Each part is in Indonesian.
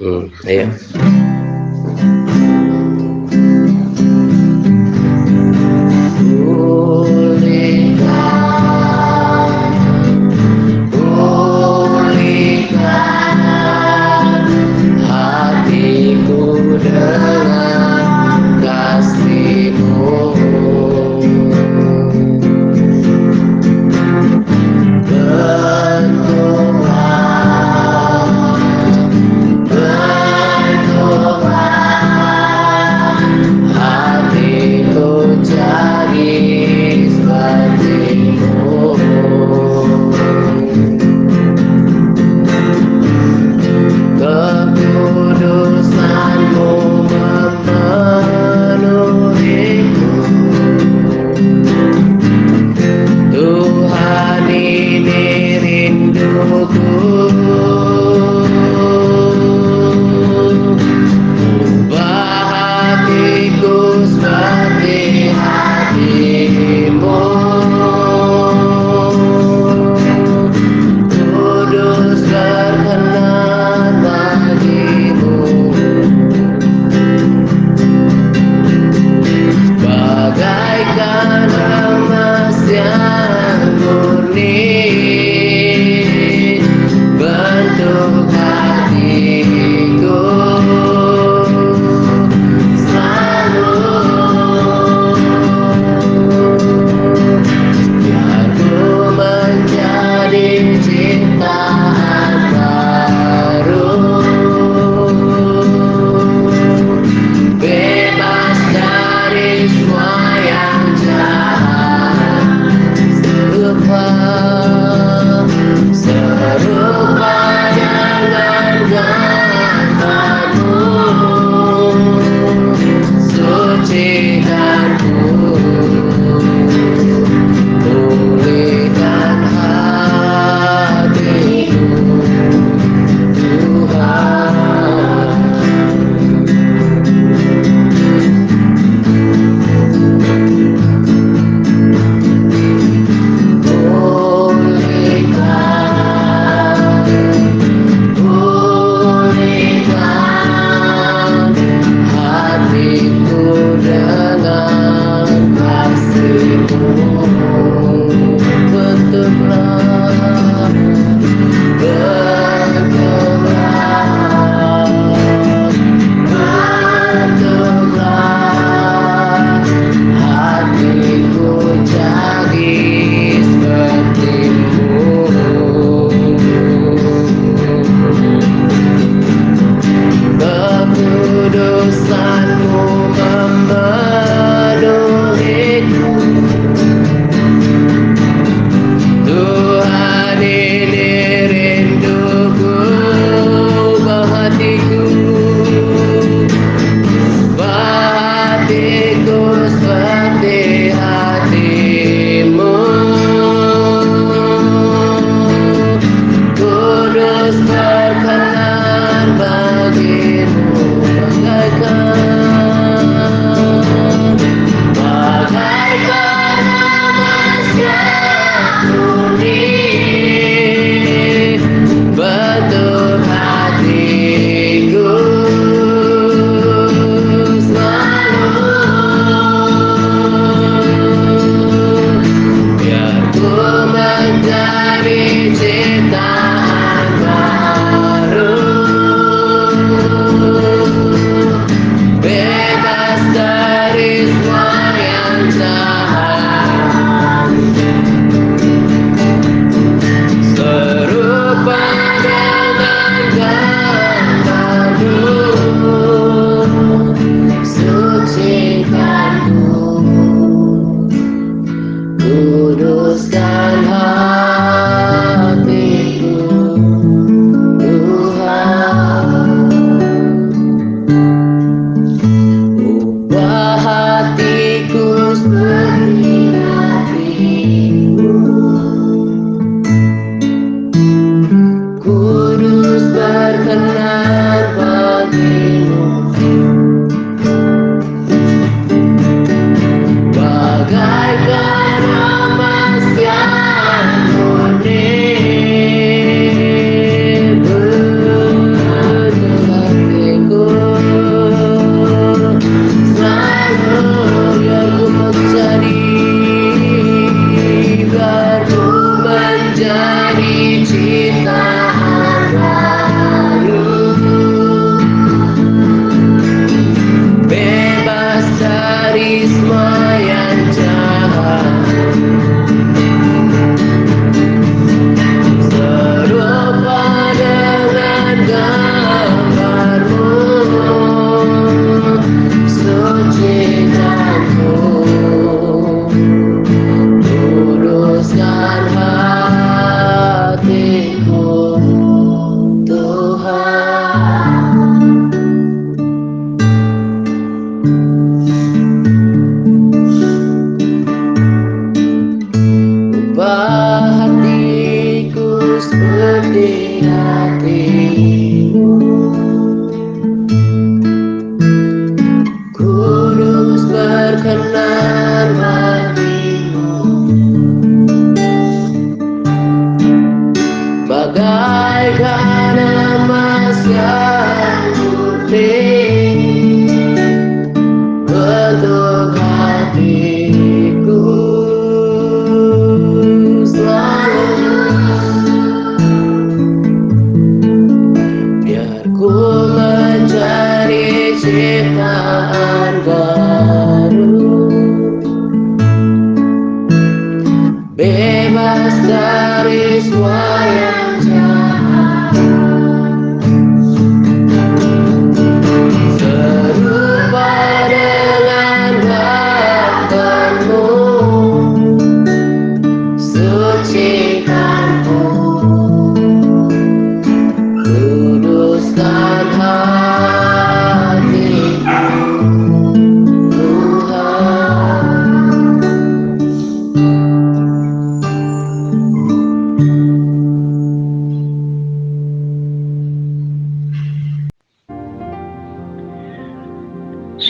Iya. Pulihkan hatiku dengan kasih-Mu. Hatiku jadi seperti-Mu. Kekudusan-Mu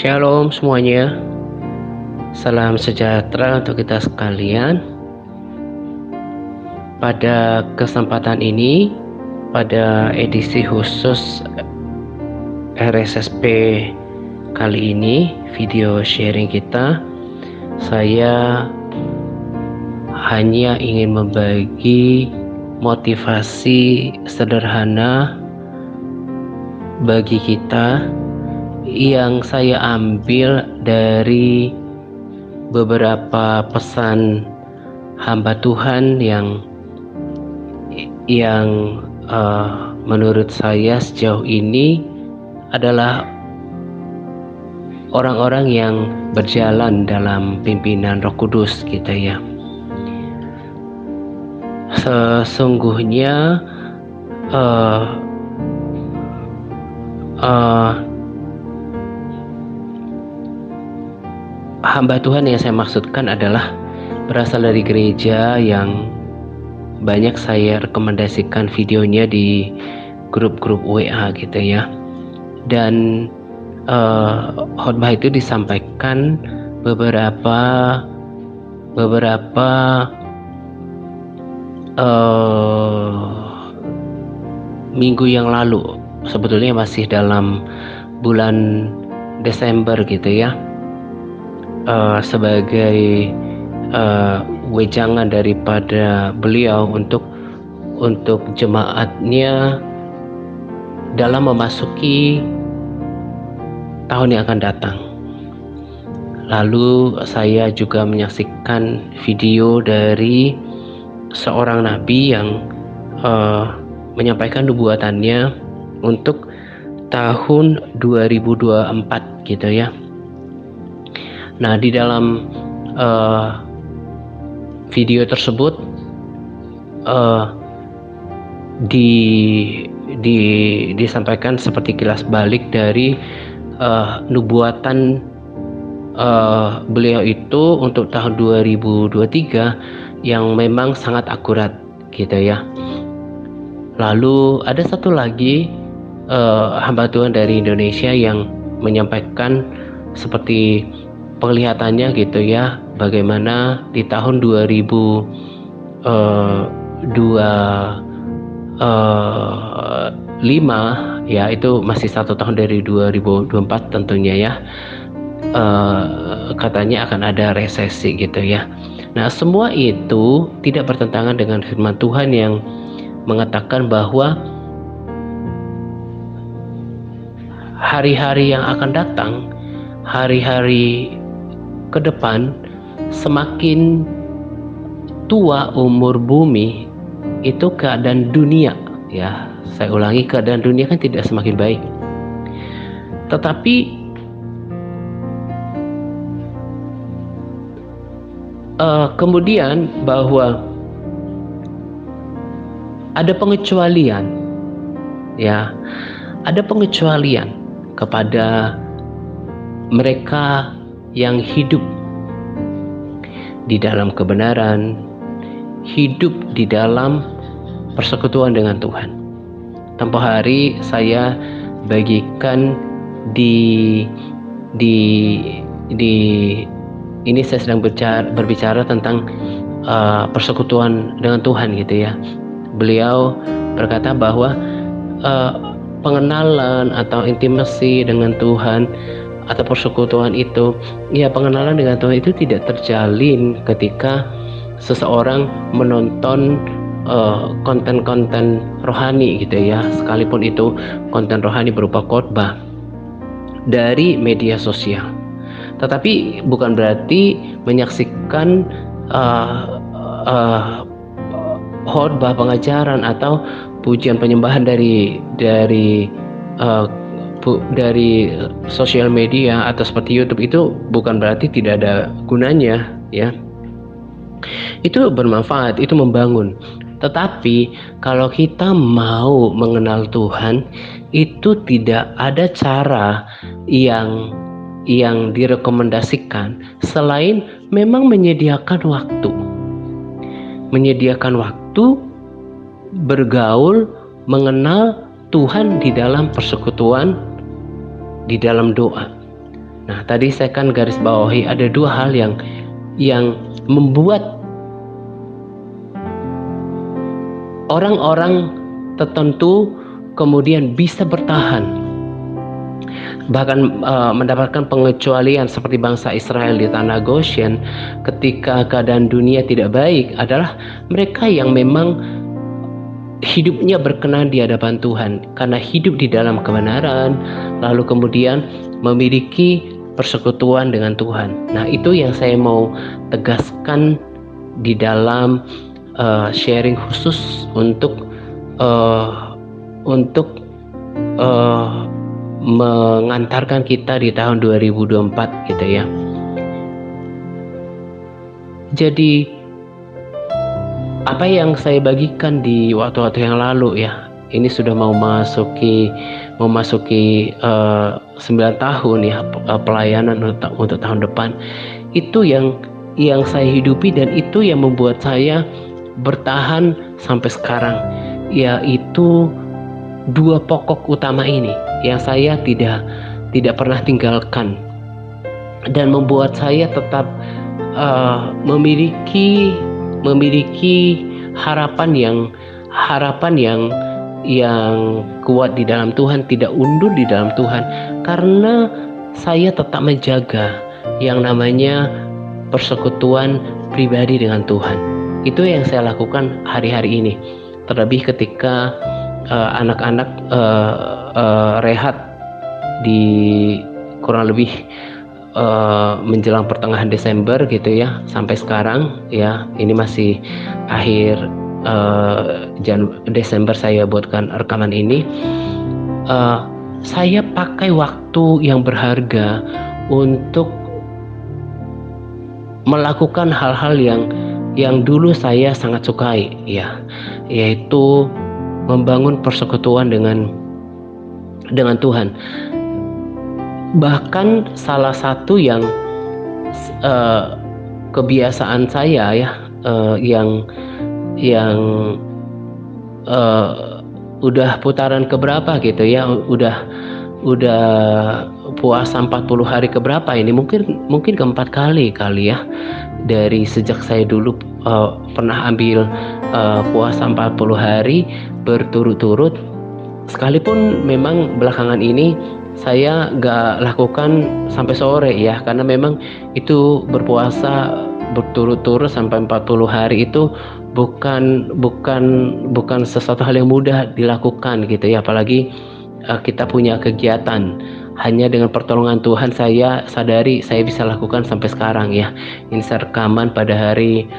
Shalom semuanya. Salam sejahtera untuk kita sekalian. Pada kesempatan ini, pada edisi khusus RSSP kali ini, video sharing kita, saya hanya ingin membagi motivasi sederhana bagi kita yang saya ambil dari beberapa pesan hamba Tuhan yang menurut saya sejauh ini adalah orang-orang yang berjalan dalam pimpinan Roh Kudus gitu ya. Sesungguhnya hamba Tuhan yang saya maksudkan adalah berasal dari gereja yang banyak saya rekomendasikan videonya di grup-grup WA gitu ya. Dan khotbah itu disampaikan beberapa minggu yang lalu, sebetulnya masih dalam bulan Desember gitu ya, sebagai wejangan daripada beliau untuk jemaatnya dalam memasuki tahun yang akan datang. Lalu saya juga menyaksikan video dari seorang nabi yang menyampaikan nubuatannya untuk tahun 2024 gitu ya. Nah, di dalam video tersebut disampaikan seperti kilas balik dari nubuatan beliau itu untuk tahun 2023 yang memang sangat akurat gitu ya. Lalu ada satu lagi hamba Tuhan dari Indonesia yang menyampaikan seperti penglihatannya gitu ya, bagaimana di tahun 2025 ya, itu masih 1 tahun dari 2024 tentunya ya, katanya akan ada resesi gitu ya. Nah, semua itu tidak bertentangan dengan firman Tuhan yang mengatakan bahwa hari-hari yang akan datang, hari-hari ke depan, semakin tua umur bumi, itu keadaan dunia ya, saya ulangi, keadaan dunia kan tidak semakin baik, tetapi kemudian bahwa ada pengecualian ya, ada pengecualian kepada mereka yang hidup di dalam kebenaran, hidup di dalam persekutuan dengan Tuhan. Tempo hari saya bagikan di ini saya sedang berbicara tentang persekutuan dengan Tuhan gitu ya. Beliau berkata bahwa pengenalan atau intimasi dengan Tuhan atau persekutuan itu, ya, pengenalan dengan Tuhan itu tidak terjalin ketika seseorang menonton konten-konten rohani gitu ya, sekalipun itu konten rohani berupa khotbah dari media sosial. Tetapi bukan berarti menyaksikan khotbah, pengajaran atau pujian penyembahan dari sosial media atau seperti YouTube itu bukan berarti tidak ada gunanya ya. Itu bermanfaat, itu membangun. Tetapi kalau kita mau mengenal Tuhan, itu tidak ada cara yang direkomendasikan selain memang menyediakan waktu bergaul, mengenal Tuhan di dalam persekutuan, di dalam doa. Nah, tadi saya kan garis bawahi ada dua hal yang membuat orang-orang tertentu kemudian bisa bertahan, bahkan mendapatkan pengecualian seperti bangsa Israel di tanah Goshen ketika keadaan dunia tidak baik, adalah mereka yang memang hidupnya berkenan di hadapan Tuhan karena hidup di dalam kebenaran, lalu kemudian memiliki persekutuan dengan Tuhan. Nah, itu yang saya mau tegaskan di dalam sharing khusus untuk mengantarkan kita di tahun 2024 gitu ya. Jadi apa yang saya bagikan di waktu-waktu yang lalu ya, ini sudah mau memasuki 9 tahun ya pelayanan untuk tahun depan. Itu yang saya hidupi dan itu yang membuat saya bertahan sampai sekarang, yaitu dua pokok utama ini yang saya tidak pernah tinggalkan dan membuat saya tetap memiliki harapan yang kuat di dalam Tuhan, tidak undur di dalam Tuhan, karena saya tetap menjaga yang namanya persekutuan pribadi dengan Tuhan. Itu yang saya lakukan hari-hari ini, terlebih ketika anak-anak rehat di kurang lebih menjelang pertengahan Desember gitu ya, sampai sekarang ya, ini masih akhir Desember saya buatkan rekaman ini. Saya pakai waktu yang berharga untuk melakukan hal-hal yang dulu saya sangat sukai ya, yaitu membangun persekutuan dengan Tuhan. Bahkan salah satu yang kebiasaan saya ya, yang udah putaran keberapa gitu ya, udah puasa 40 hari keberapa ini, mungkin keempat kali ya, dari sejak saya dulu pernah ambil puasa 40 hari berturut-turut. Sekalipun memang belakangan ini saya gak lakukan sampai sore ya, karena memang itu berpuasa berturut-turut sampai 40 hari itu bukan sesuatu hal yang mudah dilakukan gitu ya, apalagi kita punya kegiatan. Hanya dengan pertolongan Tuhan saya sadari saya bisa lakukan sampai sekarang ya. Ini saya rekaman pada hari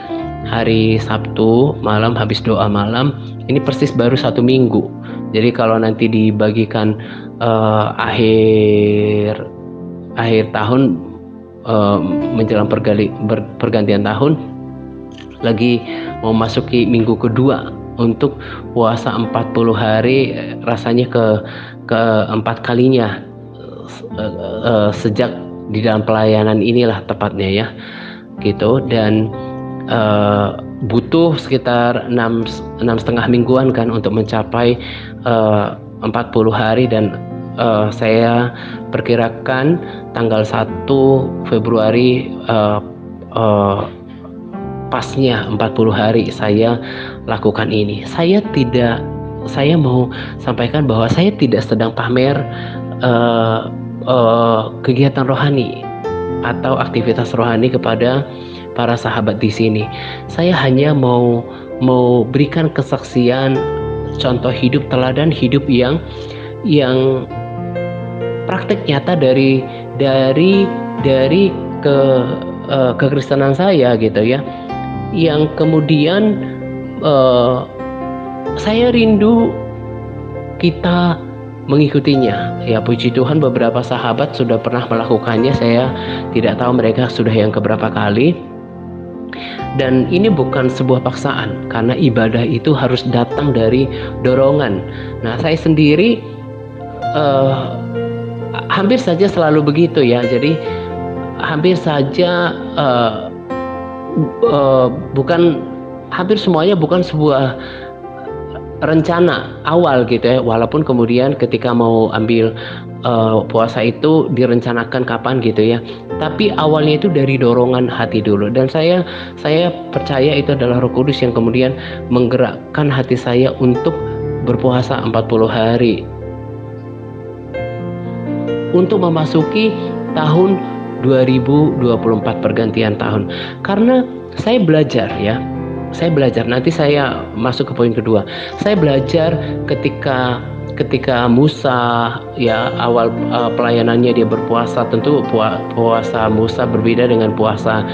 Sabtu malam habis doa malam. Ini persis baru 1 minggu. Jadi kalau nanti dibagikan akhir tahun menjelang pergantian tahun, lagi mau masuki minggu kedua untuk puasa 40 hari, rasanya keempat kalinya sejak di dalam pelayanan inilah tepatnya ya gitu. Dan butuh sekitar 6,5 mingguan kan untuk mencapai 40 hari, dan saya perkirakan tanggal 1 Februari pasnya 40 hari saya lakukan ini. Saya mau sampaikan bahwa saya tidak sedang pamer kegiatan rohani atau aktivitas rohani kepada para sahabat di sini. Saya hanya mau berikan kesaksian, contoh hidup, teladan hidup yang praktek nyata dari kekristenan saya gitu ya, yang kemudian saya rindu kita mengikutinya ya. Puji Tuhan beberapa sahabat sudah pernah melakukannya, saya tidak tahu mereka sudah yang keberapa kali. Dan ini bukan sebuah paksaan, karena ibadah itu harus datang dari dorongan. Nah, saya sendiri hampir saja selalu begitu ya. Jadi hampir saja hampir semuanya bukan sebuah rencana awal gitu ya, walaupun kemudian ketika mau ambil puasa itu direncanakan kapan gitu ya, tapi awalnya itu dari dorongan hati dulu. Dan saya percaya itu adalah Roh Kudus yang kemudian menggerakkan hati saya untuk berpuasa 40 hari untuk memasuki tahun 2024, pergantian tahun. Karena saya belajar ya, nanti saya masuk ke poin kedua. Saya belajar ketika Musa ya awal pelayanannya dia berpuasa. Tentu puasa Musa berbeda dengan puasa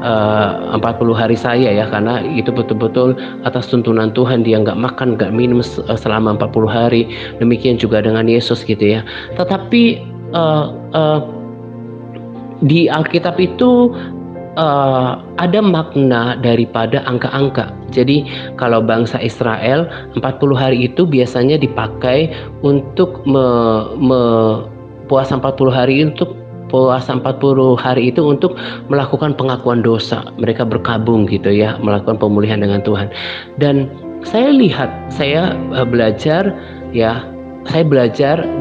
40 hari saya ya, karena itu betul-betul atas tuntunan Tuhan, dia nggak makan nggak minum selama 40 hari. Demikian juga dengan Yesus gitu ya. Tetapi di Alkitab itu ada makna daripada angka-angka. Jadi kalau bangsa Israel 40 hari itu biasanya dipakai untuk puasa 40 hari itu untuk melakukan pengakuan dosa. Mereka berkabung gitu ya, melakukan pemulihan dengan Tuhan. Dan saya belajar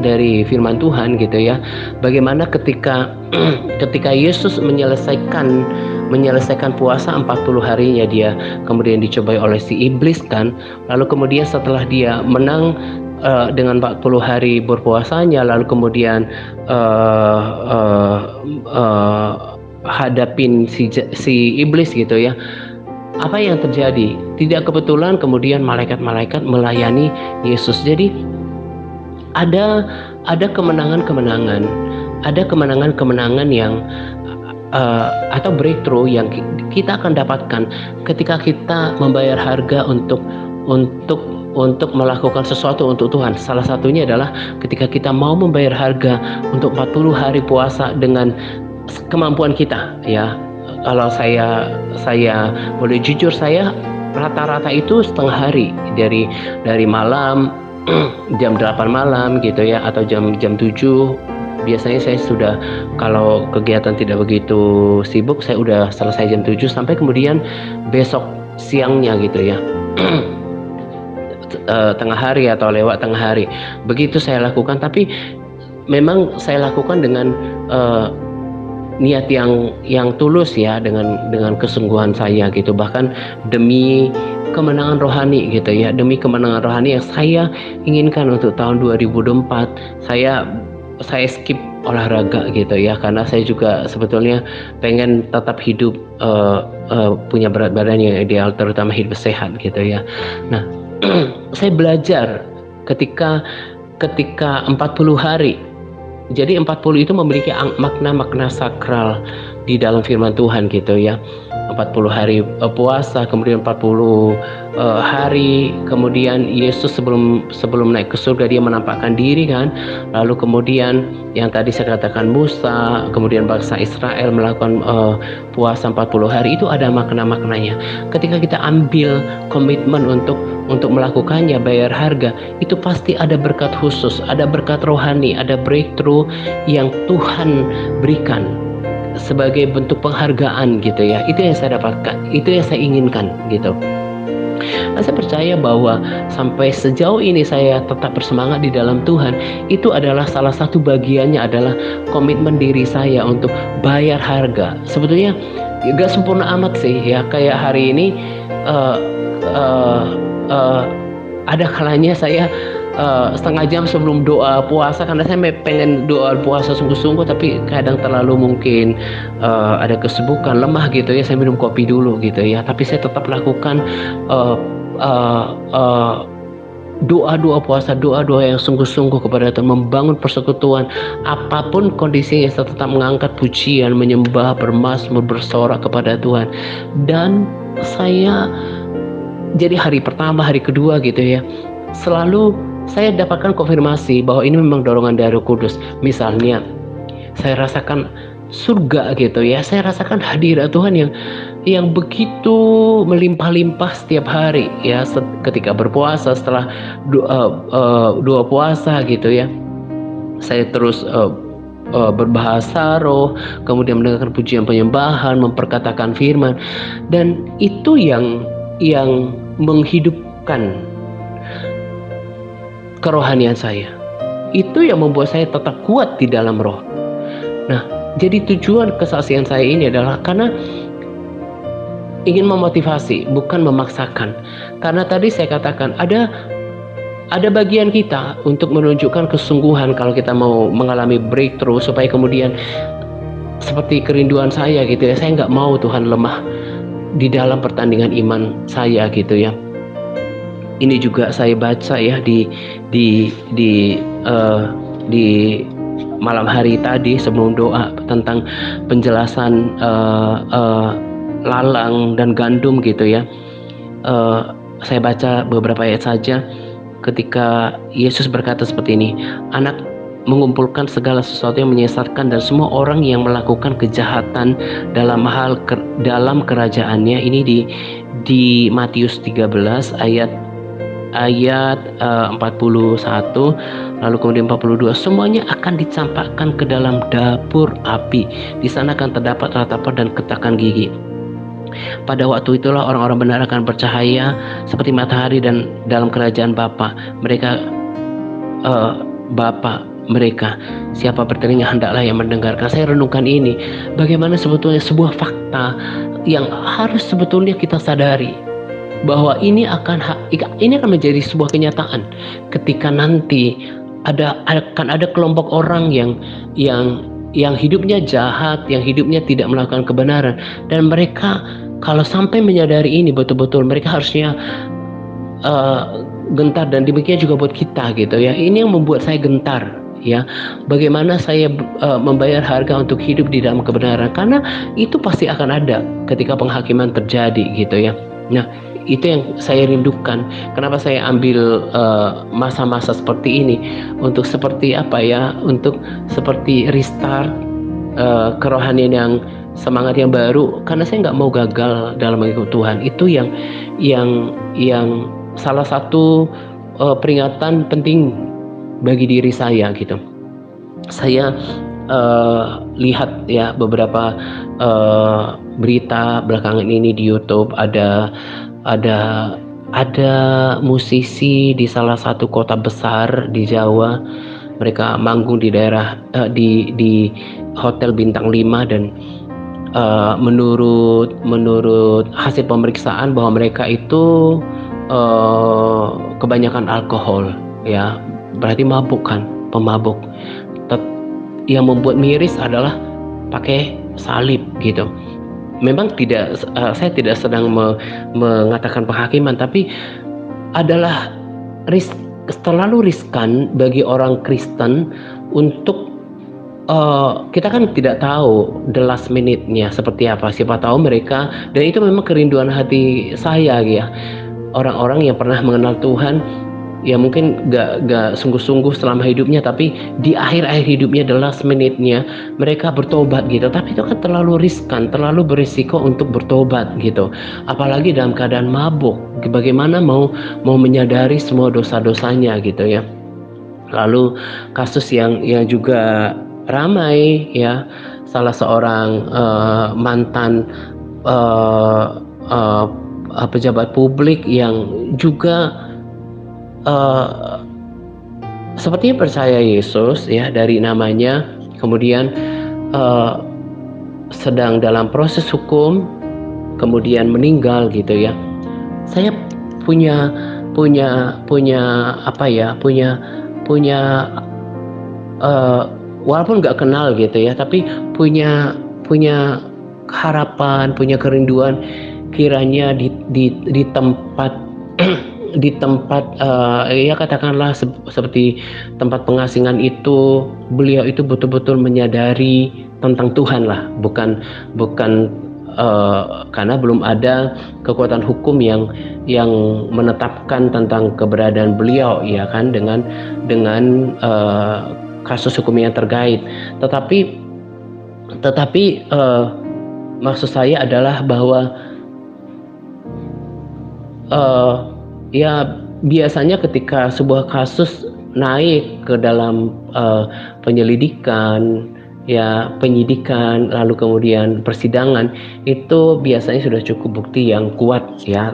dari firman Tuhan gitu ya, bagaimana ketika Yesus menyelesaikan puasa 40 harinya, dia kemudian dicobai oleh si iblis kan, lalu kemudian setelah dia menang dengan 40 hari berpuasanya, lalu kemudian hadapin si iblis gitu ya, apa yang terjadi? Tidak kebetulan kemudian malaikat-malaikat melayani Yesus. Jadi ada kemenangan yang atau breakthrough yang kita akan dapatkan ketika kita membayar harga untuk melakukan sesuatu untuk Tuhan. Salah satunya adalah ketika kita mau membayar harga untuk 40 hari puasa dengan kemampuan kita ya. Kalau saya boleh jujur, saya rata-rata itu setengah hari, dari malam jam 8 malam gitu ya, atau jam 7. Biasanya saya sudah, kalau kegiatan tidak begitu sibuk, saya udah selesai jam 7 sampai kemudian besok siangnya gitu ya. Tengah hari atau lewat tengah hari. Begitu saya lakukan, tapi memang saya lakukan dengan niat yang tulus ya, dengan kesungguhan saya gitu, bahkan demi kemenangan rohani gitu ya, demi kemenangan rohani yang saya inginkan untuk tahun 2024. Saya skip olahraga gitu ya, karena saya juga sebetulnya pengen tetap hidup punya berat badan yang ideal, terutama hidup sehat gitu ya. Nah, saya belajar ketika 40 hari. Jadi 40 itu memiliki makna sakral di dalam firman Tuhan gitu ya. 40 hari puasa, kemudian 40 hari kemudian Yesus sebelum naik ke surga dia menampakkan diri kan. Lalu kemudian yang tadi saya katakan Musa, kemudian bangsa Israel melakukan puasa 40 hari, itu ada makna-maknanya. Ketika kita ambil komitmen untuk melakukannya, bayar harga, itu pasti ada berkat khusus, ada berkat rohani, ada breakthrough yang Tuhan berikan sebagai bentuk penghargaan gitu ya. Itu yang saya dapatkan, itu yang saya inginkan gitu. Nah, saya percaya bahwa sampai sejauh ini saya tetap bersemangat di dalam Tuhan. Itu adalah salah satu bagiannya adalah komitmen diri saya untuk bayar harga. Sebetulnya gak sempurna amat sih ya, kayak hari ini ada kalanya saya setengah jam sebelum doa puasa, karena saya pengen doa puasa sungguh-sungguh, tapi kadang terlalu mungkin ada kesibukan, lemah gitu ya, saya minum kopi dulu gitu ya, tapi saya tetap lakukan doa-doa puasa, doa-doa yang sungguh-sungguh kepada Tuhan, membangun persekutuan apapun kondisinya. Saya tetap mengangkat pujian, menyembah, bermazmur, bersorak kepada Tuhan. Dan saya jadi hari pertama, hari kedua gitu ya, selalu saya dapatkan konfirmasi bahwa ini memang dorongan dari Roh Kudus. Misalnya saya rasakan surga gitu ya, saya rasakan hadirat Tuhan yang begitu melimpah-limpah setiap hari ya, ketika berpuasa, setelah doa puasa gitu ya, saya terus berbahasa roh, kemudian mendengarkan pujian penyembahan, memperkatakan firman, dan itu yang menghidupkan kerohanian saya. Itu yang membuat saya tetap kuat di dalam roh. Nah, jadi tujuan kesaksian saya ini adalah karena ingin memotivasi, bukan memaksakan. Karena tadi saya katakan ada bagian kita untuk menunjukkan kesungguhan kalau kita mau mengalami breakthrough, supaya kemudian seperti kerinduan saya gitu ya, saya nggak mau Tuhan lemah di dalam pertandingan iman saya gitu ya. Ini juga saya baca ya di malam hari tadi sebelum doa tentang penjelasan lalang dan gandum gitu ya. Saya baca beberapa ayat saja ketika Yesus berkata seperti ini, anak mengumpulkan segala sesuatu yang menyesatkan dan semua orang yang melakukan kejahatan dalam kerajaannya. Ini di Matius 13 ayat 41, lalu kemudian 42, semuanya akan dicampakkan ke dalam dapur api. Di sana akan terdapat ratapan dan ketakan gigi. Pada waktu itulah orang-orang benar akan bercahaya seperti matahari dan dalam kerajaan Bapa mereka. Siapa bertelinga hendaklah yang mendengarkan. Saya renungkan ini, bagaimana sebetulnya sebuah fakta yang harus sebetulnya kita sadari, bahwa ini akan menjadi sebuah kenyataan ketika nanti akan ada kelompok orang yang hidupnya jahat, yang hidupnya tidak melakukan kebenaran, dan mereka kalau sampai menyadari ini betul-betul, mereka harusnya gentar, dan demikian juga buat kita gitu ya. Ini yang membuat saya gentar ya, bagaimana saya membayar harga untuk hidup di dalam kebenaran, karena itu pasti akan ada ketika penghakiman terjadi gitu ya. Nah, itu yang saya rindukan. Kenapa saya ambil masa-masa seperti ini untuk seperti untuk seperti restart kerohanian yang semangat yang baru, karena saya nggak mau gagal dalam mengikut Tuhan. Itu yang salah satu peringatan penting bagi diri saya gitu. Saya lihat ya beberapa berita belakangan ini di YouTube, ada musisi di salah satu kota besar di Jawa. Mereka manggung di daerah di hotel bintang 5, dan menurut hasil pemeriksaan bahwa mereka itu kebanyakan alkohol ya, berarti mabuk kan, pemabuk. Yang membuat miris adalah pakai salib gitu. Memang saya tidak sedang mengatakan penghakiman, tapi adalah terlalu riskan bagi orang Kristen untuk kita kan tidak tahu the last minute-nya seperti apa. Siapa tahu mereka, dan itu memang kerinduan hati saya ya, orang-orang yang pernah mengenal Tuhan, ya mungkin gak sungguh-sungguh selama hidupnya, tapi di akhir-akhir hidupnya, the last minute-nya mereka bertobat gitu. Tapi itu kan terlalu riskan, terlalu berisiko untuk bertobat gitu, apalagi dalam keadaan mabuk. Bagaimana mau menyadari semua dosa-dosanya gitu ya. Lalu kasus yang juga ramai ya, salah seorang mantan pejabat publik yang juga sepertinya percaya Yesus ya dari namanya, kemudian sedang dalam proses hukum, kemudian meninggal gitu ya. Saya punya walaupun nggak kenal gitu ya, tapi punya harapan, punya kerinduan, kiranya di tempat di tempat ya katakanlah seperti tempat pengasingan itu, beliau itu betul-betul menyadari tentang Tuhan lah, bukan karena belum ada kekuatan hukum yang menetapkan tentang keberadaan beliau ya kan, dengan kasus hukum yang terkait. Tetapi maksud saya adalah bahwa ya biasanya ketika sebuah kasus naik ke dalam penyelidikan ya, penyidikan, lalu kemudian persidangan, itu biasanya sudah cukup bukti yang kuat ya.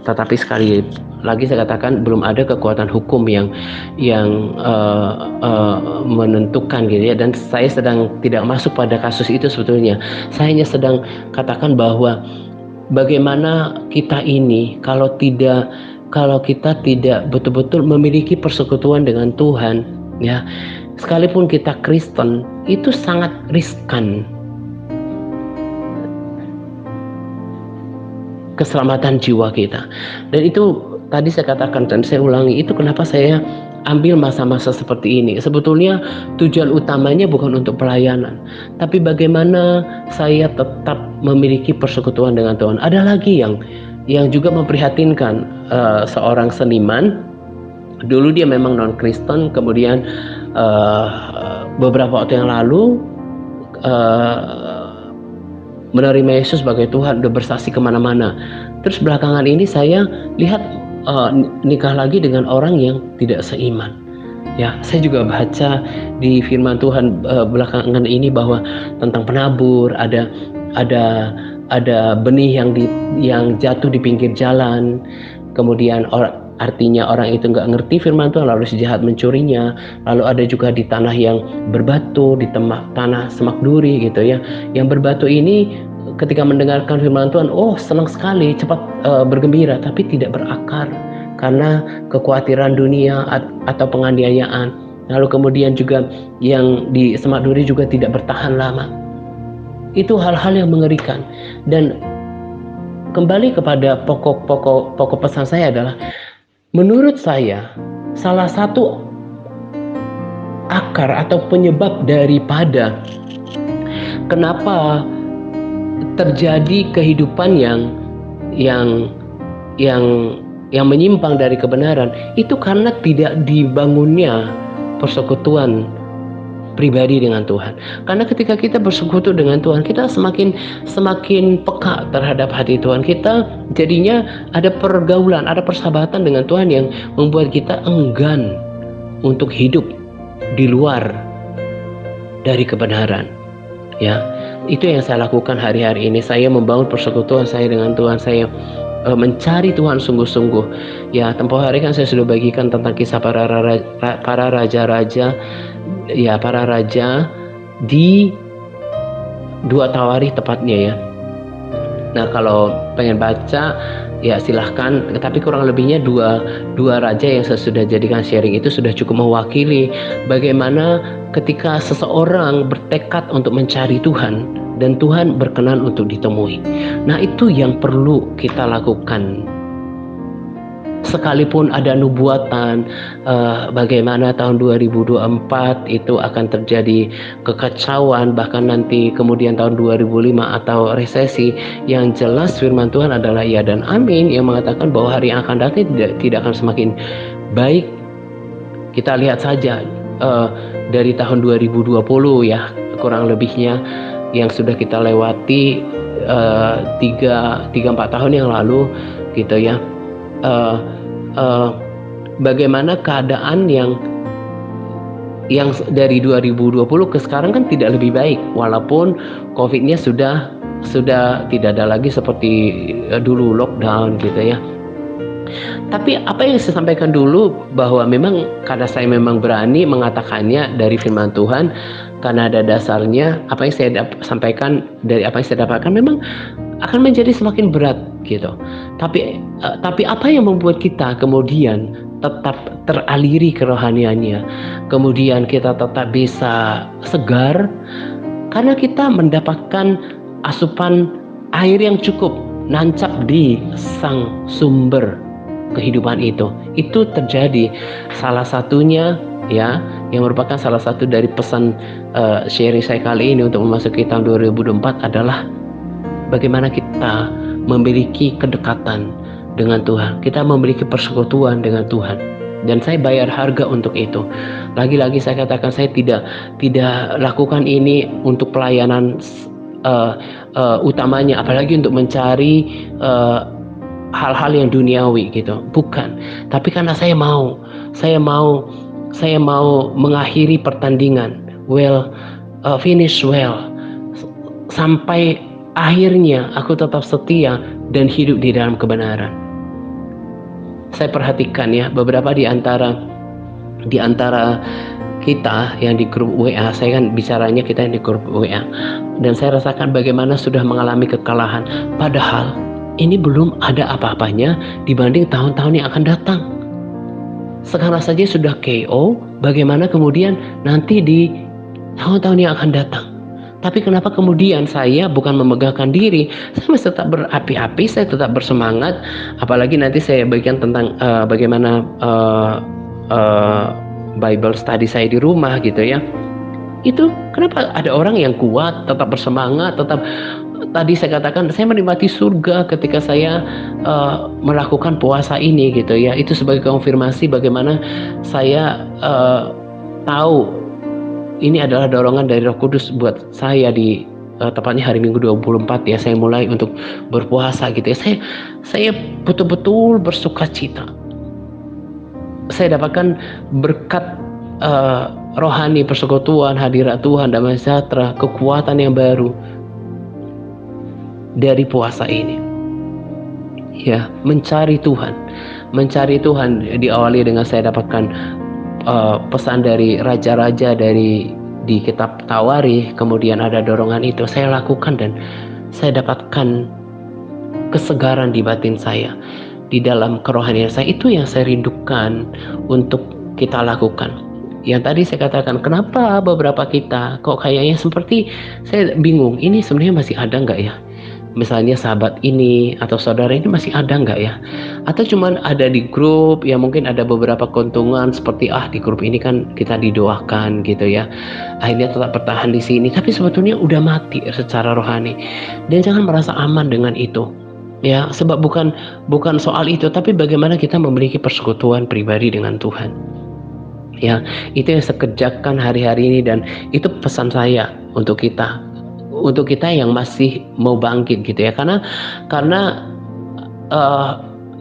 Tetapi sekali lagi saya katakan belum ada kekuatan hukum yang menentukan gitu ya, dan saya sedang tidak masuk pada kasus itu sebetulnya. Saya hanya sedang katakan bahwa bagaimana kita ini kalau kita tidak betul-betul memiliki persekutuan dengan Tuhan, ya, sekalipun kita Kristen, itu sangat riskan keselamatan jiwa kita. Dan itu tadi saya katakan dan saya ulangi, itu kenapa saya ambil masa-masa seperti ini. Sebetulnya tujuan utamanya bukan untuk pelayanan, tapi bagaimana saya tetap memiliki persekutuan dengan Tuhan. Ada lagi yang juga memprihatinkan, seorang seniman. Dulu dia memang non-Kristen, kemudian beberapa waktu yang lalu menerima Yesus sebagai Tuhan, udah bersaksi kemana-mana. Terus belakangan ini saya lihat nikah lagi dengan orang yang tidak seiman. Ya, saya juga baca di firman Tuhan belakangan ini bahwa tentang penabur, ada benih yang jatuh di pinggir jalan, kemudian artinya orang itu nggak ngerti firman Tuhan lalu si jahat mencurinya. Lalu ada juga di tanah yang berbatu, di tanah semak duri gitu ya. Yang berbatu ini ketika mendengarkan firman Tuhan, senang sekali, cepat bergembira, tapi tidak berakar karena kekhawatiran dunia atau penganiayaan. Lalu kemudian juga yang di semak duri juga tidak bertahan lama. Itu hal-hal yang mengerikan. Dan kembali kepada pokok pesan saya adalah, menurut saya salah satu akar atau penyebab daripada kenapa terjadi kehidupan yang menyimpang dari kebenaran itu karena tidak dibangunnya persekutuan pribadi dengan Tuhan. Karena ketika kita bersekutu dengan Tuhan, kita semakin peka terhadap hati Tuhan. Kita jadinya ada pergaulan, ada persahabatan dengan Tuhan yang membuat kita enggan untuk hidup di luar dari kebenaran. Ya, itu yang saya lakukan hari-hari ini. Saya membangun persekutuan saya dengan Tuhan. Saya mencari Tuhan sungguh-sungguh. Ya, tempoh hari kan saya sudah bagikan tentang kisah para raja-raja. Ya, para raja di Dua Tawarikh tepatnya ya. Nah, kalau pengen baca ya silahkan, tapi kurang lebihnya dua raja yang saya sudah jadikan sharing itu sudah cukup mewakili bagaimana ketika seseorang bertekad untuk mencari Tuhan dan Tuhan berkenan untuk ditemui. Nah, itu yang perlu kita lakukan. Sekalipun ada nubuatan bagaimana tahun 2024 itu akan terjadi kekacauan, bahkan nanti kemudian tahun 2005 atau resesi, yang jelas firman Tuhan adalah ya dan amin, yang mengatakan bahwa hari yang akan datang tidak akan semakin baik. Kita lihat saja dari tahun 2020 ya, kurang lebihnya yang sudah kita lewati 3-4 tahun yang lalu gitu ya. Bagaimana keadaan yang dari 2020 ke sekarang kan tidak lebih baik, walaupun COVID-nya sudah tidak ada lagi seperti dulu lockdown gitu ya. Tapi apa yang saya sampaikan dulu bahwa memang karena saya memang berani mengatakannya dari firman Tuhan, karena ada dasarnya, apa yang saya sampaikan dari apa yang saya dapatkan memang akan menjadi semakin berat gitu. Tapi apa yang membuat kita kemudian tetap teraliri kerohaniannya, kemudian kita tetap bisa segar karena kita mendapatkan asupan air yang cukup nancap di sang sumber kehidupan itu terjadi. Salah satunya ya, yang merupakan salah satu dari pesan sharing saya kali ini untuk memasuki tahun 2024 adalah bagaimana kita memiliki kedekatan dengan Tuhan, kita memiliki persekutuan dengan Tuhan, dan saya bayar harga untuk itu. Lagi-lagi saya katakan, saya tidak lakukan ini untuk pelayanan utamanya, apalagi untuk mencari hal-hal yang duniawi gitu, bukan. Tapi karena saya mau mengakhiri pertandingan finish well, sampai akhirnya aku tetap setia dan hidup di dalam kebenaran. saya perhatikan ya, beberapa di antara kita yang di grup WA, saya kan bicaranya kita yang di grup WA, dan saya rasakan bagaimana sudah mengalami kekalahan, padahal ini belum ada apa-apanya dibanding tahun-tahun yang akan datang. Sekarang saja sudah KO, bagaimana kemudian nanti di tahun-tahun yang akan datang. Tapi kenapa kemudian saya bukan memegahkan diri, saya masih tetap berapi-api, saya tetap bersemangat, apalagi nanti saya bagikan tentang bagaimana Bible study saya di rumah gitu ya. Itu kenapa ada orang yang kuat, tetap bersemangat, tetap, tadi saya katakan saya menikmati surga ketika saya melakukan puasa ini gitu ya. Itu sebagai konfirmasi bagaimana saya tahu ini adalah dorongan dari Roh Kudus buat saya di tepatnya hari Minggu 24 ya, saya mulai untuk berpuasa gitu ya. Saya betul-betul bersukacita. Saya dapatkan berkat rohani, persekutuan, hadirat Tuhan, damai sejahtera, kekuatan yang baru dari puasa ini. Ya, mencari Tuhan diawali dengan saya dapatkan pesan dari raja-raja di kitab Tawarikh, kemudian ada dorongan itu saya lakukan dan saya dapatkan kesegaran di batin saya, di dalam kerohanian saya. Itu yang saya rindukan untuk kita lakukan. Yang tadi saya katakan, kenapa beberapa kita kok kayaknya seperti, saya bingung, ini sebenarnya masih ada nggak ya? Misalnya sahabat ini atau saudara ini masih ada nggak ya? Atau cuman ada di grup, ya mungkin ada beberapa keuntungan seperti di grup ini kan kita didoakan gitu ya, akhirnya tetap bertahan di sini, tapi sebetulnya udah mati secara rohani. Dan jangan merasa aman dengan itu ya, sebab bukan soal itu, tapi bagaimana kita memiliki persekutuan pribadi dengan Tuhan ya. Itu yang saya kerjakan hari-hari ini, dan itu pesan saya untuk kita yang masih mau bangkit gitu ya, karena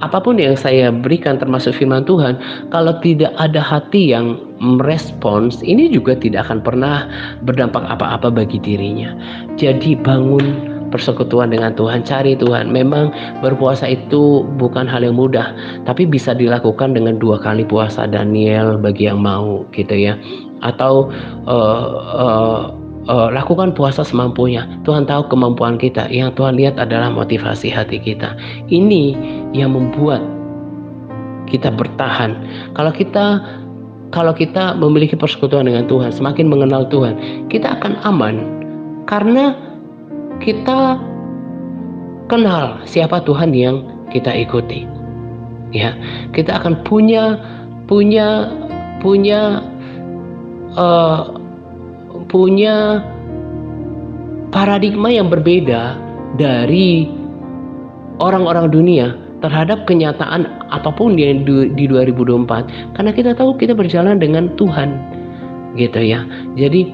apapun yang saya berikan termasuk firman Tuhan, kalau tidak ada hati yang merespons, ini juga tidak akan pernah berdampak apa-apa bagi dirinya. Jadi bangun persekutuan dengan Tuhan, cari Tuhan. Memang berpuasa itu bukan hal yang mudah, tapi bisa dilakukan dengan 2 kali puasa Daniel bagi yang mau gitu ya, atau lakukan puasa semampunya. Tuhan tahu kemampuan kita, yang Tuhan lihat adalah motivasi hati kita. Ini yang membuat kita bertahan. Kalau kita memiliki persekutuan dengan Tuhan, semakin mengenal Tuhan, kita akan aman karena kita kenal siapa Tuhan yang kita ikuti. Ya, kita akan punya paradigma yang berbeda dari orang-orang dunia terhadap kenyataan apapun di 2024, karena kita tahu kita berjalan dengan Tuhan gitu ya. Jadi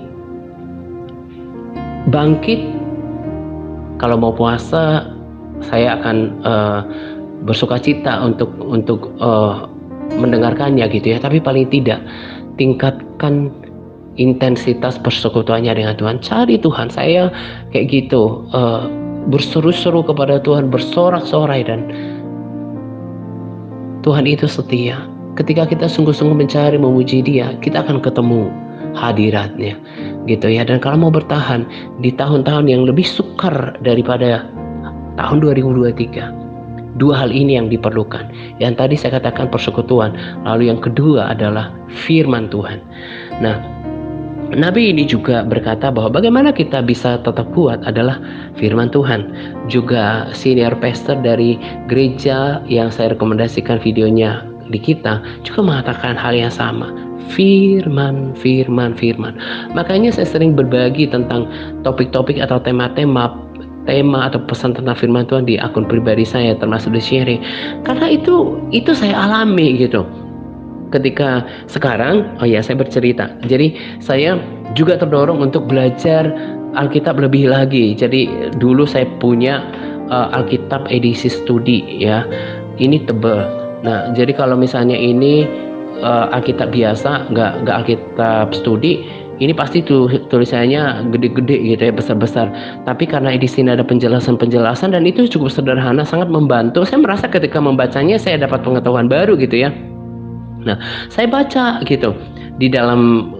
bangkit. Kalau mau puasa, saya akan bersukacita untuk mendengarkannya gitu ya, tapi paling tidak tingkatkan intensitas persekutuannya dengan Tuhan. Cari Tuhan. Saya kayak gitu, berseru-seru kepada Tuhan, bersorak-sorai, dan Tuhan itu setia. Ketika kita sungguh-sungguh mencari, memuji Dia, kita akan ketemu hadiratnya gitu ya. Dan kalau mau bertahan di tahun-tahun yang lebih sukar daripada tahun 2023, 2 hal ini yang diperlukan. Yang tadi saya katakan persekutuan, lalu yang kedua adalah firman Tuhan. Nah, Nabi ini juga berkata bahwa bagaimana kita bisa tetap kuat adalah firman Tuhan. Juga senior pastor dari gereja yang saya rekomendasikan videonya di kita juga mengatakan hal yang sama. Firman. Makanya saya sering berbagi tentang topik-topik atau tema atau pesan tentang firman Tuhan di akun pribadi saya, termasuk di sharing. Karena itu saya alami gitu. Ketika sekarang, saya bercerita. Jadi saya juga terdorong untuk belajar Alkitab lebih lagi. Jadi dulu saya punya Alkitab edisi studi ya. Ini tebal. Nah, jadi kalau misalnya ini Alkitab biasa, nggak Alkitab studi, ini pasti tulisannya gede-gede gitu ya, besar-besar. Tapi karena di sini ada penjelasan-penjelasan dan itu cukup sederhana, sangat membantu. Saya merasa ketika membacanya saya dapat pengetahuan baru gitu ya. Nah, saya baca gitu di dalam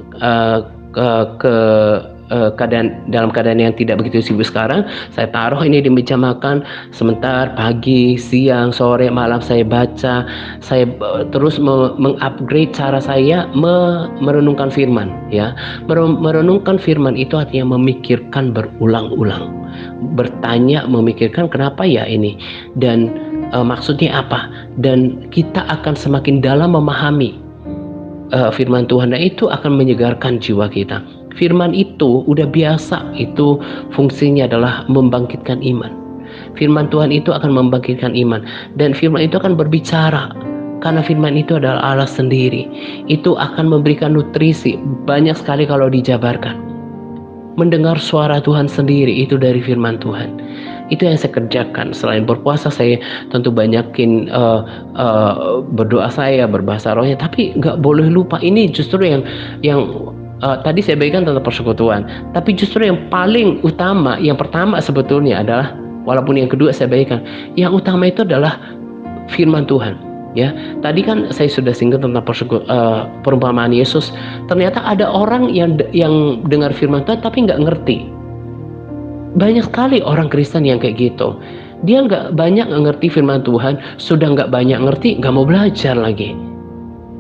dalam keadaan yang tidak begitu sibuk sekarang, saya taruh ini di meja makan, sebentar pagi, siang, sore, malam saya baca, saya terus mengupgrade cara saya merenungkan firman ya. Merenungkan firman itu artinya memikirkan berulang-ulang, bertanya, memikirkan kenapa ya ini, dan maksudnya apa, dan kita akan semakin dalam memahami firman Tuhan, dan itu akan menyegarkan jiwa kita. Firman itu udah biasa, itu fungsinya adalah membangkitkan iman. Firman Tuhan itu akan membangkitkan iman, dan firman itu akan berbicara, karena firman itu adalah Allah sendiri. Itu akan memberikan nutrisi banyak sekali kalau dijabarkan. Mendengar suara Tuhan sendiri itu dari firman Tuhan. Itu yang saya kerjakan. Selain berpuasa, saya tentu banyakin berdoa saya, berbahasa rohnya. Tapi nggak boleh lupa, ini justru yang tadi saya bagikan tentang persekutuan. Tapi justru yang paling utama, yang pertama sebetulnya adalah, walaupun yang kedua saya bagikan, yang utama itu adalah firman Tuhan. Ya, tadi kan saya sudah singgung tentang perumpamaan Yesus. Ternyata ada orang yang dengar firman Tuhan tapi nggak ngerti. Banyak sekali orang Kristen yang kayak gitu. Dia nggak banyak ngerti firman Tuhan, sudah nggak banyak ngerti, nggak mau belajar lagi.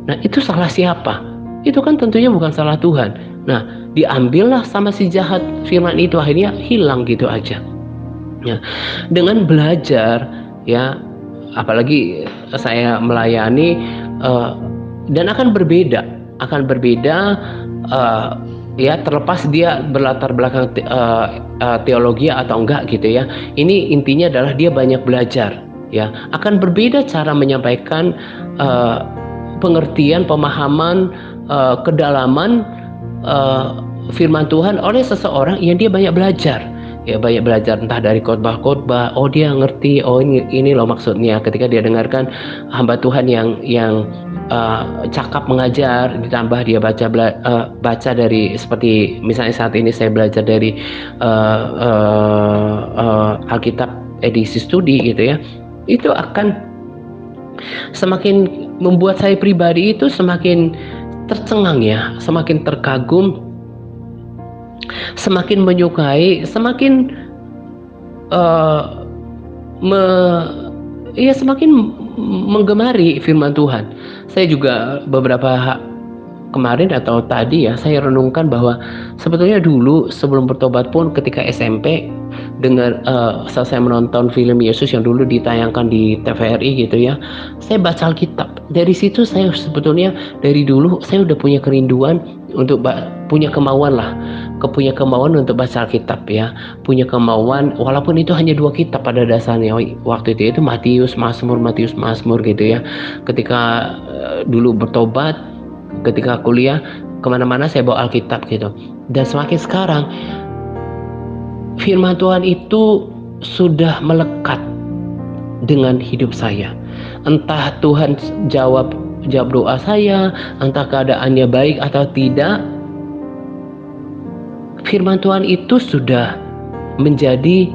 Nah, itu salah siapa? Itu kan tentunya bukan salah Tuhan. Nah, diambillah sama si jahat firman itu, akhirnya hilang gitu aja. Ya, dengan belajar ya, apalagi saya melayani dan akan berbeda ya, terlepas dia berlatar belakang teologi atau enggak gitu ya. Ini intinya adalah dia banyak belajar ya, akan berbeda cara menyampaikan pengertian, pemahaman, kedalaman firman Tuhan oleh seseorang yang dia banyak belajar. Ya, banyak belajar entah dari khotbah-khotbah, oh dia ngerti, oh ini loh maksudnya ketika dia dengarkan hamba Tuhan yang cakap mengajar, ditambah dia baca dari, seperti misalnya saat ini saya belajar dari Alkitab edisi studi gitu ya. Itu akan semakin membuat saya pribadi itu semakin tercengang ya, semakin terkagum, semakin menyukai, semakin semakin menggemari firman Tuhan. Saya juga beberapa kemarin atau tadi ya, saya renungkan bahwa sebetulnya dulu sebelum bertobat pun, ketika SMP dengar saat saya menonton film Yesus yang dulu ditayangkan di TVRI gitu ya, saya baca Alkitab. Dari situ saya sebetulnya dari dulu saya udah punya kerinduan untuk punya kemauan untuk baca Alkitab ya, punya kemauan, walaupun itu hanya 2 kitab pada dasarnya waktu itu Matius, Mazmur gitu ya. Ketika dulu bertobat, ketika kuliah, kemana-mana saya bawa Alkitab gitu. Dan semakin sekarang firman Tuhan itu sudah melekat dengan hidup saya. Entah Tuhan jawab doa saya, entah keadaannya baik atau tidak, firman Tuhan itu sudah menjadi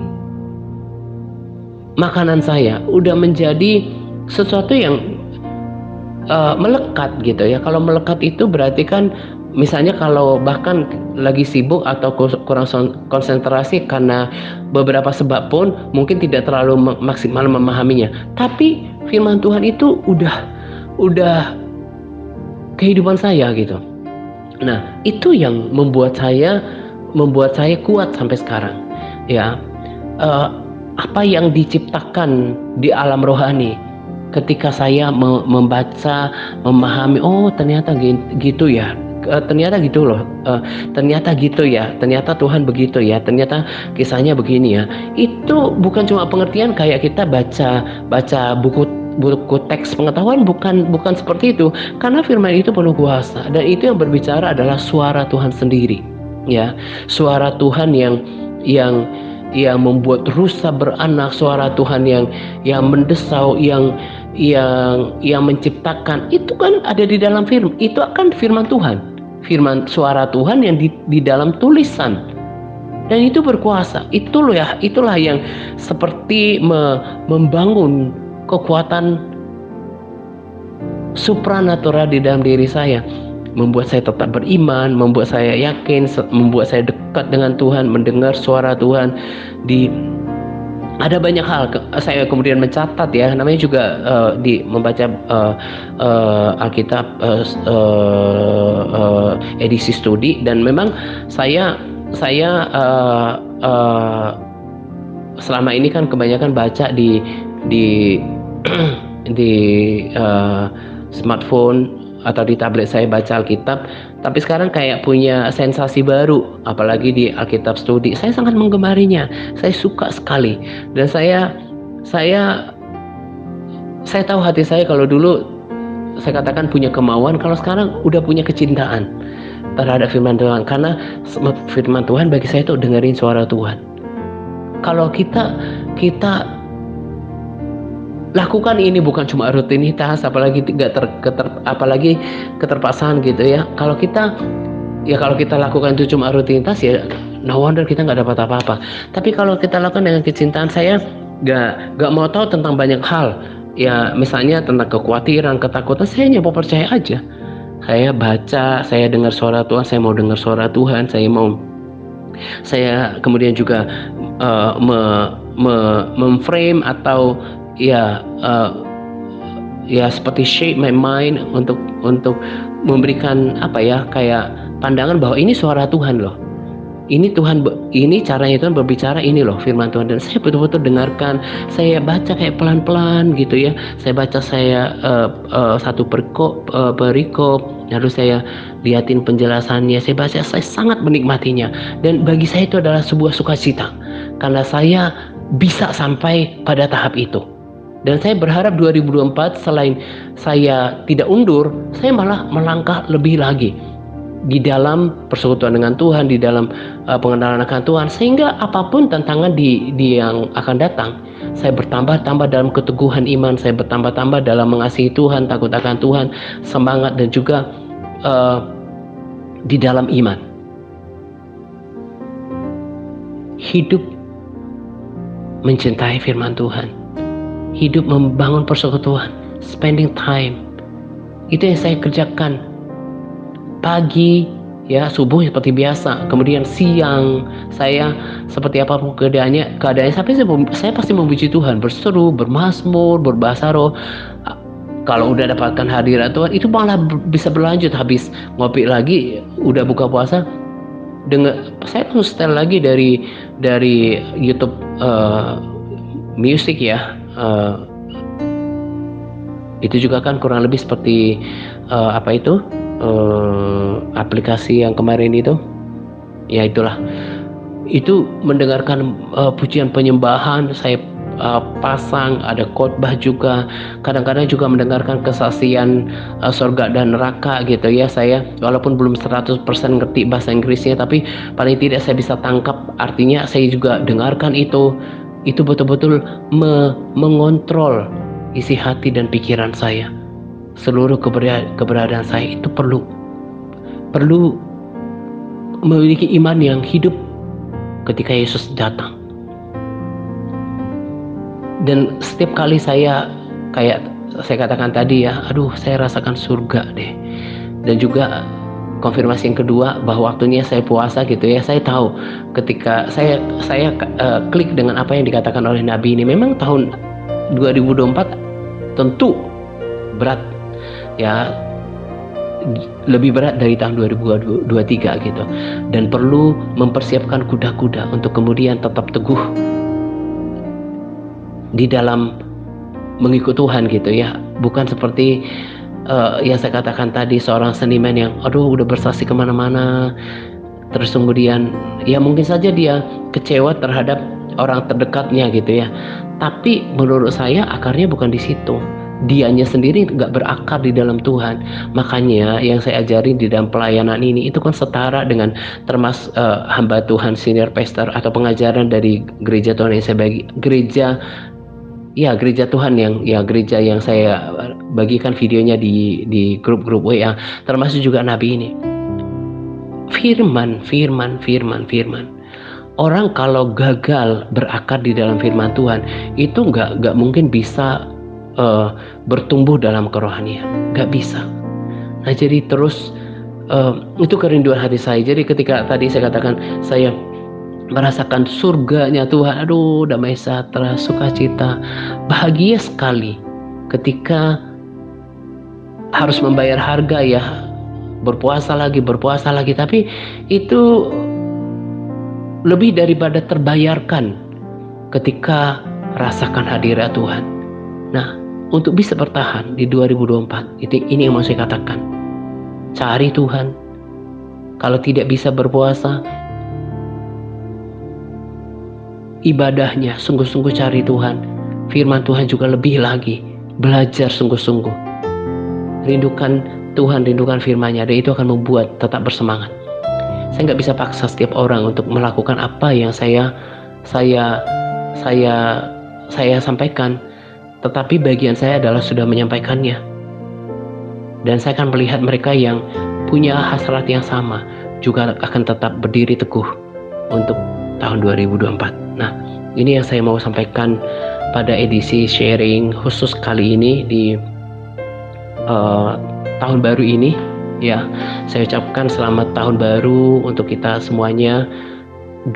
makanan saya, udah menjadi sesuatu yang melekat gitu ya. Kalau melekat itu berarti kan, misalnya kalau bahkan lagi sibuk atau kurang konsentrasi karena beberapa sebab pun, mungkin tidak terlalu maksimal memahaminya, tapi firman Tuhan itu udah kehidupan saya gitu. Nah, itu yang membuat saya kuat sampai sekarang ya. Apa yang diciptakan di alam rohani ketika saya membaca, memahami, oh ternyata gitu ya, ternyata gitu loh, ternyata gitu ya, ternyata Tuhan begitu ya, ternyata kisahnya begini ya. Itu bukan cuma pengertian kayak kita baca buku teks pengetahuan, bukan seperti itu, karena firman itu penuh kuasa, dan itu yang berbicara adalah suara Tuhan sendiri ya, suara Tuhan yang membuat rusa beranak, suara Tuhan yang mendesau, yang menciptakan. Itu kan ada di dalam firman. Itu akan firman Tuhan. firman suara Tuhan yang di dalam tulisan, dan itu berkuasa. Itulah yang seperti membangun kekuatan supranatural di dalam diri saya, membuat saya tetap beriman, membuat saya yakin, membuat saya dekat dengan Tuhan, mendengar suara Tuhan. Ada banyak hal saya kemudian mencatat ya, namanya juga membaca Alkitab edisi studi, dan memang saya selama ini kan kebanyakan baca di di smartphone atau di tablet saya baca Alkitab, tapi sekarang kayak punya sensasi baru, apalagi di Alkitab studi. Saya sangat menggemarinya, saya suka sekali, dan saya tahu hati saya kalau dulu saya katakan punya kemauan, kalau sekarang udah punya kecintaan terhadap firman Tuhan, karena firman Tuhan bagi saya itu dengerin suara Tuhan. Kalau kita lakukan ini bukan cuma rutinitas, apalagi apalagi keterpaksaan gitu ya. Kalau kita lakukan itu cuma rutinitas, ya no wonder kita nggak dapat apa-apa. Tapi kalau kita lakukan dengan kecintaan, saya nggak mau tahu tentang banyak hal. Ya misalnya tentang kekhawatiran, ketakutan, saya hanya mau percaya aja. Saya baca, saya dengar suara Tuhan, saya mau dengar suara Tuhan, saya kemudian juga memframe atau ya seperti shape my mind untuk memberikan kayak pandangan bahwa ini suara Tuhan loh, ini caranya Tuhan berbicara, ini loh firman Tuhan, dan saya betul-betul dengarkan. Saya baca kayak pelan-pelan gitu ya, saya baca satu perikop, lalu saya liatin penjelasannya, saya baca, saya sangat menikmatinya, dan bagi saya itu adalah sebuah sukacita karena saya bisa sampai pada tahap itu. Dan saya berharap 2024 selain saya tidak undur, saya malah melangkah lebih lagi di dalam persekutuan dengan Tuhan, di dalam pengenalan akan Tuhan, sehingga apapun tantangan di yang akan datang, saya bertambah-tambah dalam keteguhan iman, saya bertambah-tambah dalam mengasihi Tuhan, takut akan Tuhan, semangat, dan juga di dalam iman. Hidup mencintai firman Tuhan, hidup membangun persekutuan, spending time. Itu yang saya kerjakan. Pagi ya, subuh seperti biasa, kemudian siang saya seperti apapun keadaannya sampai saya pasti memuji Tuhan, berseru, bermazmur, berbahasa roh. Kalau udah dapatkan hadirat Tuhan, itu malah bisa berlanjut. Habis ngopi lagi, udah buka puasa, saya langsung setel lagi dari YouTube music ya. Itu juga kan kurang lebih seperti aplikasi yang kemarin itu, ya itulah, itu mendengarkan pujian penyembahan, saya pasang, ada khotbah juga, kadang-kadang juga mendengarkan kesaksian surga dan neraka gitu ya. Saya walaupun belum 100% ngerti bahasa Inggrisnya, tapi paling tidak saya bisa tangkap artinya. Saya juga dengarkan itu betul-betul mengontrol isi hati dan pikiran saya. Seluruh keberadaan saya itu perlu memiliki iman yang hidup ketika Yesus datang. Dan setiap kali saya katakan tadi ya, aduh saya rasakan surga deh. Dan juga konfirmasi yang kedua bahwa waktunya saya puasa gitu ya. Saya tahu ketika saya klik dengan apa yang dikatakan oleh Nabi ini. Memang tahun 2024 tentu berat ya, lebih berat dari tahun 2023 gitu, dan perlu mempersiapkan kuda-kuda untuk kemudian tetap teguh di dalam mengikut Tuhan gitu ya. Bukan seperti yang saya katakan tadi, seorang seniman yang udah bersaksi kemana-mana, terus kemudian ya mungkin saja dia kecewa terhadap orang terdekatnya gitu ya, tapi menurut saya akarnya bukan di situ. Dianya sendiri nggak berakar di dalam Tuhan. Makanya yang saya ajarin di dalam pelayanan ini itu kan setara dengan termasuk hamba Tuhan senior pastor atau pengajaran dari gereja Tuhan yang saya bagi, gereja Tuhan gereja yang saya bagikan videonya di grup-grup WA, termasuk juga Nabi ini. firman, firman, firman, firman. Orang kalau gagal berakar di dalam firman Tuhan, itu nggak mungkin bisa bertumbuh dalam kerohanian, nggak bisa. Nah, jadi terus itu kerinduan hati saya. Jadi ketika tadi saya katakan saya merasakan surganya Tuhan, aduh, damai sejahtera, sukacita, bahagia sekali ketika harus membayar harga ya, berpuasa lagi, tapi itu lebih daripada terbayarkan ketika rasakan hadirat Tuhan. Nah, untuk bisa bertahan di 2024, ini yang mau saya katakan. Cari Tuhan. Kalau tidak bisa berpuasa, ibadahnya sungguh-sungguh cari Tuhan. Firman Tuhan juga lebih lagi. Belajar sungguh-sungguh. Rindukan Tuhan, rindukan firman-Nya, dan itu akan membuat tetap bersemangat. Saya nggak bisa paksa setiap orang untuk melakukan apa yang saya sampaikan, tetapi bagian saya adalah sudah menyampaikannya. Dan saya akan melihat mereka yang punya hasrat yang sama juga akan tetap berdiri teguh untuk tahun 2024. Nah, ini yang saya mau sampaikan pada edisi sharing khusus kali ini di tahun baru ini. Ya, saya ucapkan selamat tahun baru untuk kita semuanya.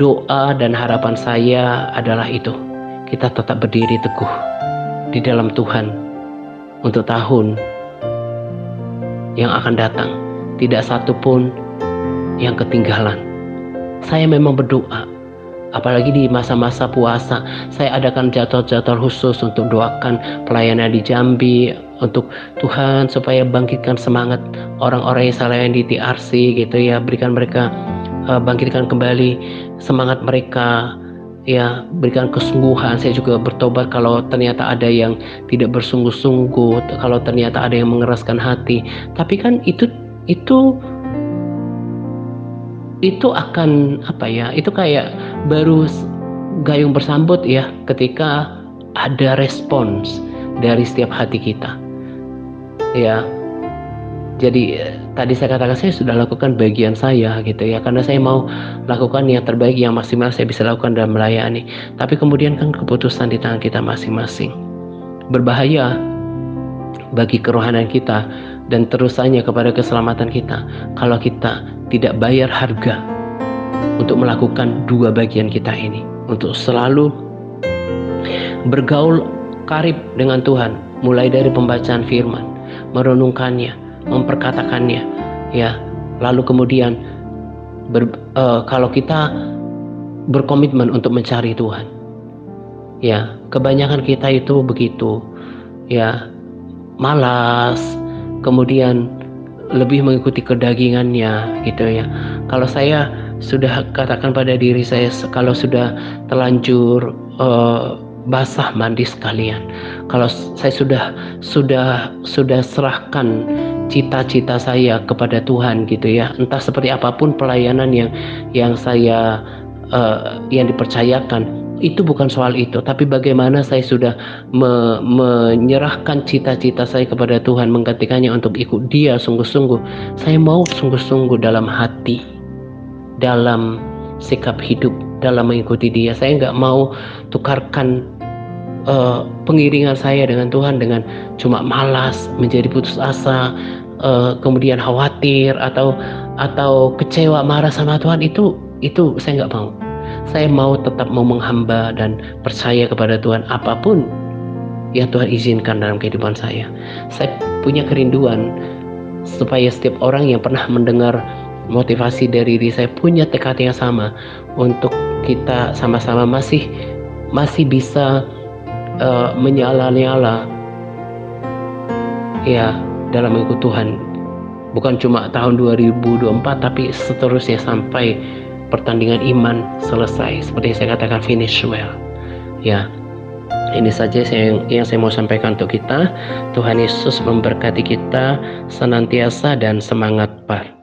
Doa dan harapan saya adalah itu. Kita tetap berdiri teguh di dalam Tuhan untuk tahun yang akan datang. Tidak satu pun yang ketinggalan. Saya memang berdoa, apalagi di masa-masa puasa, saya adakan jadwal-jadwal khusus untuk doakan pelayanan di Jambi, untuk Tuhan supaya bangkitkan semangat orang-orang yang salah yang di TRC gitu ya, berikan mereka, bangkitkan kembali semangat mereka ya, berikan kesungguhan. Saya juga bertobat kalau ternyata ada yang tidak bersungguh-sungguh, kalau ternyata ada yang mengeraskan hati. Tapi kan itu akan apa ya, itu kayak baru gayung bersambut ya, ketika ada respons dari setiap hati kita ya. Jadi tadi saya katakan saya sudah lakukan bagian saya gitu ya, karena saya mau lakukan yang terbaik, yang maksimal saya bisa lakukan dalam melayani. Tapi kemudian kan keputusan di tangan kita masing-masing. Berbahaya bagi kerohanian kita dan terusannya kepada keselamatan kita kalau kita tidak bayar harga untuk melakukan dua bagian kita ini, untuk selalu bergaul karib dengan Tuhan, mulai dari pembacaan firman, merenungkannya, memperkatakannya ya, lalu kemudian kalau kita berkomitmen untuk mencari Tuhan ya. Kebanyakan kita itu begitu ya, malas, kemudian lebih mengikuti kedagingannya gitu ya. Kalau saya sudah katakan pada diri saya, kalau sudah terlanjur basah mandi sekalian, kalau saya sudah serahkan cita-cita saya kepada Tuhan gitu ya, entah seperti apapun pelayanan yang saya yang dipercayakan, itu bukan soal itu, tapi bagaimana saya sudah menyerahkan cita-cita saya kepada Tuhan, menggantikannya untuk ikut Dia sungguh-sungguh. Saya mau sungguh-sungguh dalam hati, dalam sikap hidup, dalam mengikuti Dia. Saya nggak mau tukarkan pengiringan saya dengan Tuhan dengan cuma malas, menjadi putus asa, kemudian khawatir atau kecewa, marah sama Tuhan. Itu saya nggak mau. Saya mau tetap menghamba dan percaya kepada Tuhan apapun yang Tuhan izinkan dalam kehidupan saya. Saya punya kerinduan supaya setiap orang yang pernah mendengar motivasi dari diri saya punya tekad yang sama, untuk kita sama-sama masih bisa menyala-nyala ya dalam mengikut Tuhan, bukan cuma tahun 2024 tapi seterusnya sampai pertandingan iman selesai, seperti saya katakan, finish well ya. Ini saja yang saya mau sampaikan untuk kita. Tuhan Yesus memberkati kita senantiasa dan semangat Pak.